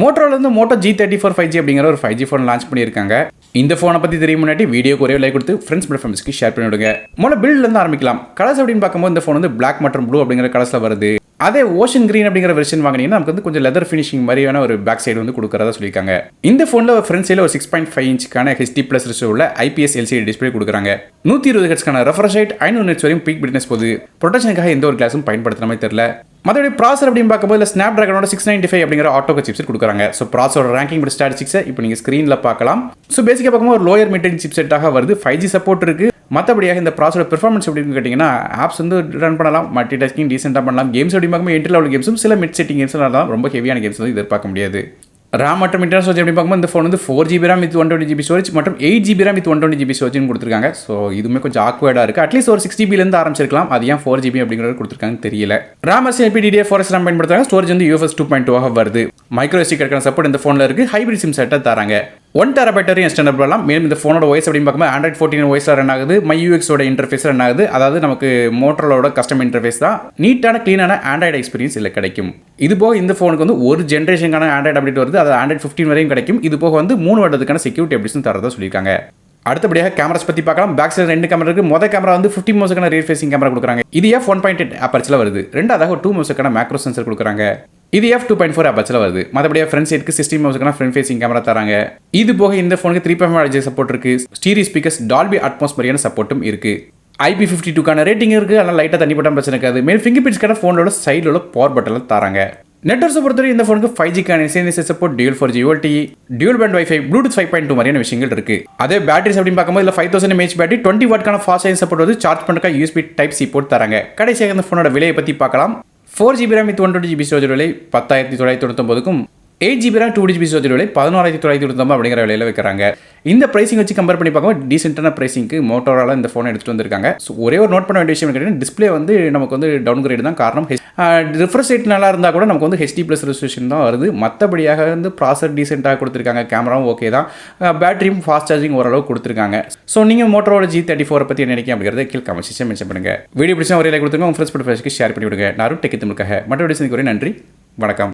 மோட்டோல இருந்து Moto G34 5G அப்படிங்கிற ஒரு 5G ஃபோன் லான்ச் பண்ணியிருக்காங்க. இந்த ஃபோனை பற்றி தெரியும் முன்னாடி வீடியோக்கு ஒரே லைக் கொடுத்து ஃப்ரெண்ட்ஸ் அண்ட் ஃபேமிலிஸ்க்கு ஷேர் பண்ணி விடுங்க. முதல்ல பில்ட்லேருந்து ஆரம்பிக்கலாம். கலர்ஸ் அப்படின்னு பார்க்கும்போது இந்த ஃபோன் வந்து பிளாக் மற்றும் ப்ளூ அப்படிங்கிற கலர்ஸில் வருது. அதே ஓஷன் கிரீன் அப்படிங்கிற வெர்ஷன் வாங்கினீங்கன்னா நமக்கு வந்து கொஞ்சம் லெதர் ஃபினிஷிங் மாதிரியான ஒரு பேக் சைடு வந்து கொடுக்குறதா சொல்லியிருக்காங்க. இந்த ஃபோனில் ஃப்ரண்ட் சைடில் ஒரு 6.5 இன்ச்சுக்கான HD+ உள்ள IPS LCD டிஸ்பிளே கொடுக்குறாங்க. 120 ஹெர்ட்ஸ்க்கான ரெஃப்ரெஷ் ரேட், 500 நிட்ஸ் வரையும் பீக் பிரைட்னஸ் போகுது. ப்ரொடெக்ஷனுக்காக எந்த ஒரு கிளாஸும் பயன்படுத்துற மாதிரி தெரியல. மற்றபடி ப்ராசர் அப்படின்னு பார்க்கும்போது ஸ்னாப் டிராகனோட 695 அப்படிங்கிற ஆட்டோ சிப்செட் கொடுக்குறாங்க. ஸோ ப்ராசரோட ரேங்கிங் பட் ஸ்டாட்டிஸ்டிக்ஸை இப்போ நீங்கள் ஸ்க்ரீனில் பார்க்கலாம். ஸோ பேசிக்காக பார்க்கும்போது ஒரு லோயர் மிட் ரேஞ்ச் சிப்செட்டாக வருது. 5G சப்போர்ட் இருக்குது. மற்றபடியாக இந்த ப்ராசரோட பெர்ஃபார்மன்ஸ் அப்படின்னு கேட்டிங்கன்னா ஆப்ஸ் வந்து ரன் பண்ணலாம், மல்டி டாஸ்கிங் டீசெண்டாக பண்ணலாம். கேம்ஸ் அப்படின்னு பார்க்கும்போது என்ட்ரி லெவல் கேம்ஸும் சில மிட் செட்டிங் கேம்ஸ்லாம் ரொம்ப ஹெவியான கேம்ஸ் வந்து எதிர்பார்க்க முடியாது. RAM மற்றும் இன்டர்னல் ஸ்டோரேஜ் எப்படி பார்க்கும்போது இந்த ஃபோன் வந்து 4GB RAM with 120GB storage மற்றும் 8GB RAM with 120GB storage கொடுத்துருக்காங்க. ஸோ இதுவுமே கொஞ்சம் ஆக்வர்டாக இருக்குது. அட்லீஸ்ட் ஒரு 6GB ஆரம்பிச்சிருக்கலாம். அது ஏன் 4GB அப்படிங்கிறது கொடுத்துருக்காங்கன்னு தெரியல. RAM LPDDR4 RAM பயன்படுத்துறாங்க. ஸ்டோரேஜ் வந்து UFS 2.2 வருது. மைக்ரோ SD கார்டுக்கான சப்போர்ட் இந்த ஃபோனில் இருக்குது. ஹைப்ரிட் சிம் செட்டை தராங்க. 1TB வரையும் எக்ஸ்டெண்ட் பண்ணலாம். மேலும் இந்த ஃபோனோட OS அப்படின்னு பார்க்கும்போது Android 14 OSல ரன் ஆகுது. MyUX ஓட இன்டர்ஃபேஸ் ரன் ஆகுது. அதாவது நமக்கு மோட்டரோட கஸ்டம் இன்டர்ஃபேஸ் தான். நீட்டான க்ளீனான ஆண்ட்ராய்டு எக்ஸ்பீரியன்ஸ் இதில் கிடைக்கும். இது போக இந்த ஃபோனுக்கு வந்து ஒரு ஜென்ரேஷனுக்கான ஆண்ட்ராய்டு அப்டேட் வருது. அது Android 15 வரையும் கிடைக்கும். இது போக வந்து 3 வருடத்துக்கான செக்யூரிட்டி அப்டேட்ஸ் தரதா சொல்லியிருக்காங்க. அடுத்தபடியாக கேமராஸ் பற்றி பார்க்கலாம். பேக் சைடு 2 கேமரா இருக்குது. மொதல் கேமரா வந்து 50 மெகாபிக்சலுக்கான ரியர் ஃபேசிங் கேமரா கொடுக்குறாங்க. இது F1.8 அபர்ச்சரில் வருது. ரெண்டாவதாக 2 மெகாபிக்சலுக்கான மேக்ரோ சென்சர் கொடுக்குறாங்க. இது F2.4 அபர்ச்சரில் வருது. மற்றபடியாக ஃப்ரண்ட் சைடுக்கு 60 மெகாபிக்சலுக்கான ஃப்ரண்ட் ஃபேசிங் கேமரா தராங்க. இது போக இந்த ஃபோனுக்கு 3.5 சப்போர்ட் இருக்குது. ஸ்டீரியோ ஸ்பீக்கர்ஸ், டால்பி அட்மாஸ் மாதிரியான சப்போர்ட்டும் இருக்குது. IP52க்கான ரேட்டிங் இருக்குது. அதனால் லைட்டாக தண்ணி பட்டம் பிரச்சனை இருக்காது. மேலும் ஃபிங்கர் பிரிண்ட்ஸ்க்கான ஃபோனோட சைடில் உள்ள பவர் பட்டனில் தராங்க. நெட்வொர்க்ஸை பொறுத்தவரை இந்த ஃபோனுக்கு 5Gக்கான SNS support, dual 4G LTE, dual pant wifi, Bluetooth 5.2 மாதிரியான விஷயங்கள் இருக்கு. அதே பேட்டரிஸ் அப்படின்னு பார்க்கும்போது இல்லை 5000 mAh பேட்டரி, 20 வாட்க்கான ஃபாஸ்ட் சார்ஜிங் சப்போர்ட் வந்து சார்ஜ் பண்ணுறதுக்கு USB Type-C போர்ட் தராங்க. கடைசியாக இந்த ஃபோனோட விலையை பற்றி பார்க்கலாம். 4GB RAM with 120GB storage விலை 10,999க்கும் 8GB RAM 2GB ஸ்டோரேஜ் விலை 11,999 அப்படிங்கிற விலையில் வைக்கிறாங்க. இந்த பிரைசிங் வச்சு கம்பேர் பண்ணி பார்க்கும்போது டீசென்டான பிரைசிங்க்கு மோட்டோரோல இந்த ஃபோனை எடுத்துகிட்டு வந்திருக்காங்க. ஸோ ஒரே ஒரு நோட் பண்ண வேண்டிய விஷயம் கேட்டீங்கன்னா டிஸ்பிளே வந்து நமக்கு வந்து டவுன் கிரேட் தான் காரணம். ரிஃப்ரெஷ் ரேட் நல்லா இருந்தால் கூட நமக்கு வந்து HD+ ரெசல்யூஷன் தான் வருது. மற்றபடியாக வந்து ப்ராசர் டீசெண்டாக கொடுத்துருக்காங்க. கேமராவும் ஓகே தான். பேட்டரியும் ஃபாஸ்ட் சார்ஜிங் ஓரளவு கொடுத்துருக்காங்க. ஸோ நீங்கள் மோட்டோரோட G34 பற்றி என்ன நினைக்கிறீங்க அப்படிங்கிறத கீழே கமெண்ட் செக்ஷன் மென்ஷன் பண்ணுங்கள். வீடியோ பிடிச்சா ஒரே லைக் கொடுத்துருங்க. உங்கள் ஃப்ரெண்ட்ஸ் ஷேர் பண்ணி விடுங்க. நானும் டெக் தமிழுக்காக மற்ற வீடியோஸ் நன்றி, வணக்கம்.